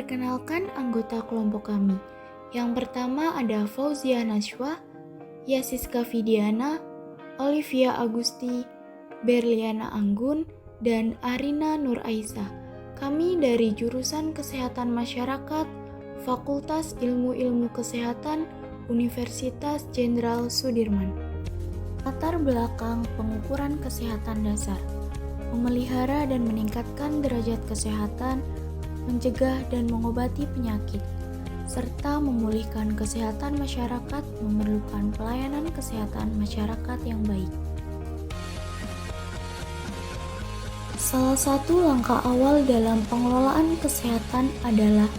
Perkenalkan anggota kelompok kami. Yang pertama ada Fauzia Najwa, Yasiska Vidiana, Olivia Agusti, Berliana Anggun, dan Arina Nur Aisyah. Kami dari jurusan Kesehatan Masyarakat, Fakultas Ilmu-Ilmu Kesehatan, Universitas Jenderal Sudirman. Latar belakang pengukuran kesehatan dasar: memelihara dan meningkatkan derajat kesehatan, mencegah dan mengobati penyakit, serta memulihkan kesehatan masyarakat memerlukan pelayanan kesehatan masyarakat yang baik. Salah satu langkah awal dalam pengelolaan kesehatan adalah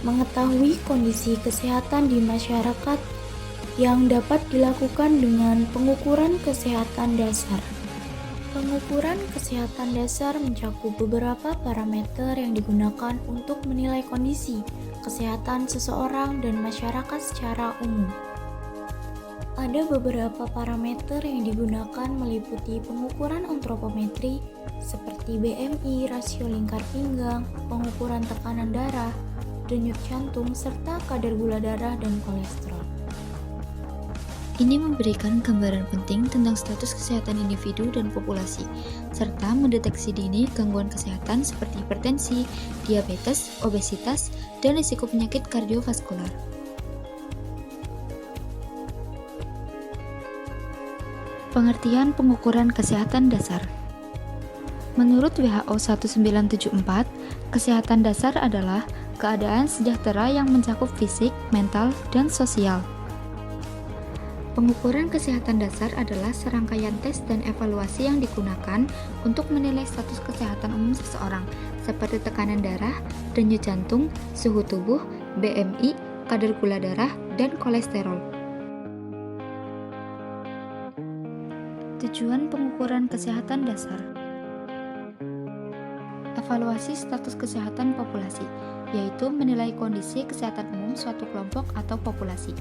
mengetahui kondisi kesehatan di masyarakat yang dapat dilakukan dengan pengukuran kesehatan dasar. Pengukuran kesehatan dasar mencakup beberapa parameter yang digunakan untuk menilai kondisi kesehatan seseorang dan masyarakat secara umum. Ada beberapa parameter yang digunakan meliputi pengukuran antropometri seperti BMI, rasio lingkar pinggang, pengukuran tekanan darah, denyut jantung, serta kadar gula darah dan kolesterol. Ini memberikan gambaran penting tentang status kesehatan individu dan populasi, serta mendeteksi dini gangguan kesehatan seperti hipertensi, diabetes, obesitas, dan risiko penyakit kardiovaskular. Pengertian pengukuran kesehatan dasar. Menurut WHO 1974, kesehatan dasar adalah keadaan sejahtera yang mencakup fisik, mental, dan sosial. Pengukuran kesehatan dasar adalah serangkaian tes dan evaluasi yang digunakan untuk menilai status kesehatan umum seseorang, seperti tekanan darah, denyut jantung, suhu tubuh, BMI, kadar gula darah, dan kolesterol. Tujuan pengukuran kesehatan dasar: evaluasi status kesehatan populasi, yaitu menilai kondisi kesehatan umum suatu kelompok atau populasi.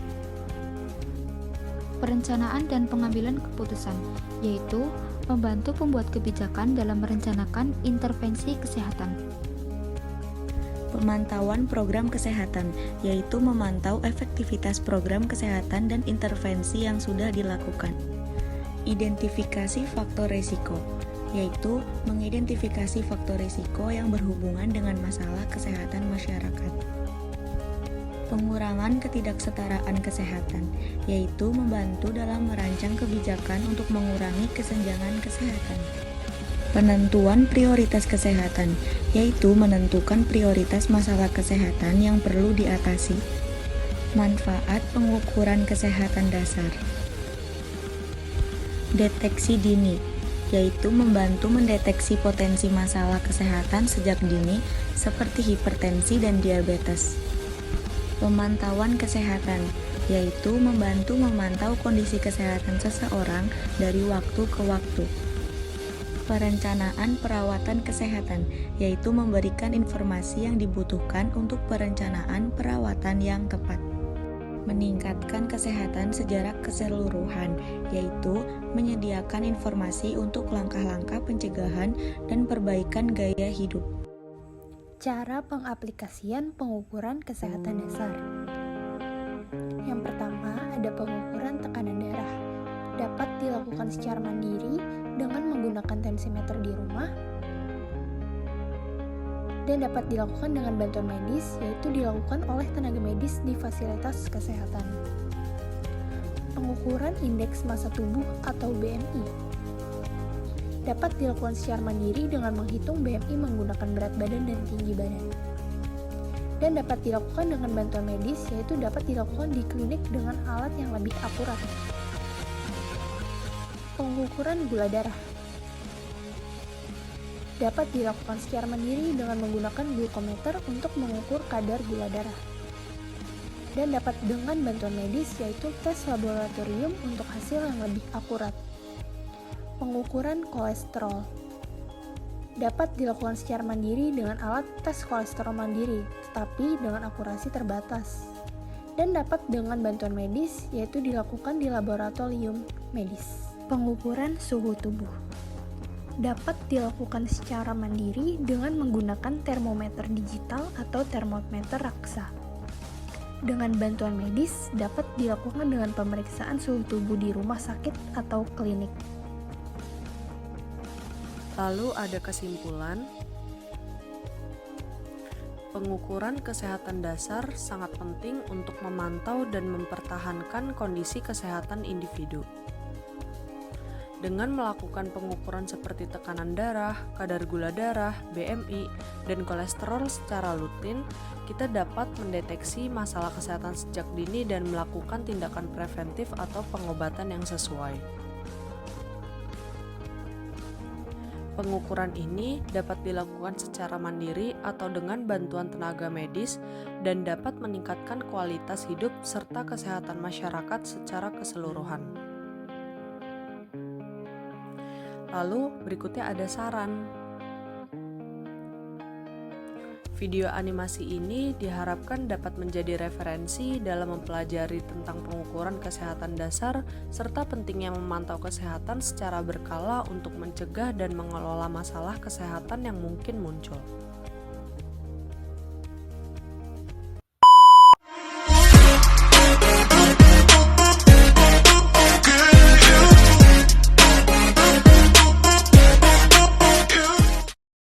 Perencanaan dan pengambilan keputusan, yaitu membantu pembuat kebijakan dalam merencanakan intervensi kesehatan. Pemantauan program kesehatan, yaitu memantau efektivitas program kesehatan dan intervensi yang sudah dilakukan. Identifikasi faktor risiko, yaitu mengidentifikasi faktor risiko yang berhubungan dengan masalah kesehatan masyarakat. Pengurangan ketidaksetaraan kesehatan, yaitu membantu dalam merancang kebijakan untuk mengurangi kesenjangan kesehatan. Penentuan prioritas kesehatan, yaitu menentukan prioritas masalah kesehatan yang perlu diatasi. Manfaat pengukuran kesehatan dasar. Deteksi dini, yaitu membantu mendeteksi potensi masalah kesehatan sejak dini seperti hipertensi dan diabetes. Pemantauan kesehatan, yaitu membantu memantau kondisi kesehatan seseorang dari waktu ke waktu. Perencanaan perawatan kesehatan, yaitu memberikan informasi yang dibutuhkan untuk perencanaan perawatan yang tepat. Meningkatkan kesehatan secara keseluruhan, yaitu menyediakan informasi untuk langkah-langkah pencegahan dan perbaikan gaya hidup. Cara pengaplikasian pengukuran kesehatan dasar. Yang pertama, ada pengukuran tekanan darah. Dapat dilakukan secara mandiri dengan menggunakan tensimeter di rumah, dan dapat dilakukan dengan bantuan medis, yaitu dilakukan oleh tenaga medis di fasilitas kesehatan. Pengukuran indeks massa tubuh atau BMI dapat dilakukan secara mandiri dengan menghitung BMI menggunakan berat badan dan tinggi badan. Dan dapat dilakukan dengan bantuan medis, yaitu dapat dilakukan di klinik dengan alat yang lebih akurat. Pengukuran gula darah dapat dilakukan secara mandiri dengan menggunakan glukometer untuk mengukur kadar gula darah. Dan dapat dengan bantuan medis, yaitu tes laboratorium untuk hasil yang lebih akurat. Pengukuran kolesterol dapat dilakukan secara mandiri dengan alat tes kolesterol mandiri, tetapi dengan akurasi terbatas. Dan dapat dengan bantuan medis, yaitu dilakukan di laboratorium medis. Pengukuran suhu tubuh dapat dilakukan secara mandiri dengan menggunakan termometer digital atau termometer raksa. Dengan bantuan medis dapat dilakukan dengan pemeriksaan suhu tubuh di rumah sakit atau klinik. Lalu ada kesimpulan, pengukuran kesehatan dasar sangat penting untuk memantau dan mempertahankan kondisi kesehatan individu. Dengan melakukan pengukuran seperti tekanan darah, kadar gula darah, BMI, dan kolesterol secara rutin, kita dapat mendeteksi masalah kesehatan sejak dini dan melakukan tindakan preventif atau pengobatan yang sesuai. Pengukuran ini dapat dilakukan secara mandiri atau dengan bantuan tenaga medis dan dapat meningkatkan kualitas hidup serta kesehatan masyarakat secara keseluruhan. Lalu berikutnya ada saran. Video animasi ini diharapkan dapat menjadi referensi dalam mempelajari tentang pengukuran kesehatan dasar serta pentingnya memantau kesehatan secara berkala untuk mencegah dan mengelola masalah kesehatan yang mungkin muncul.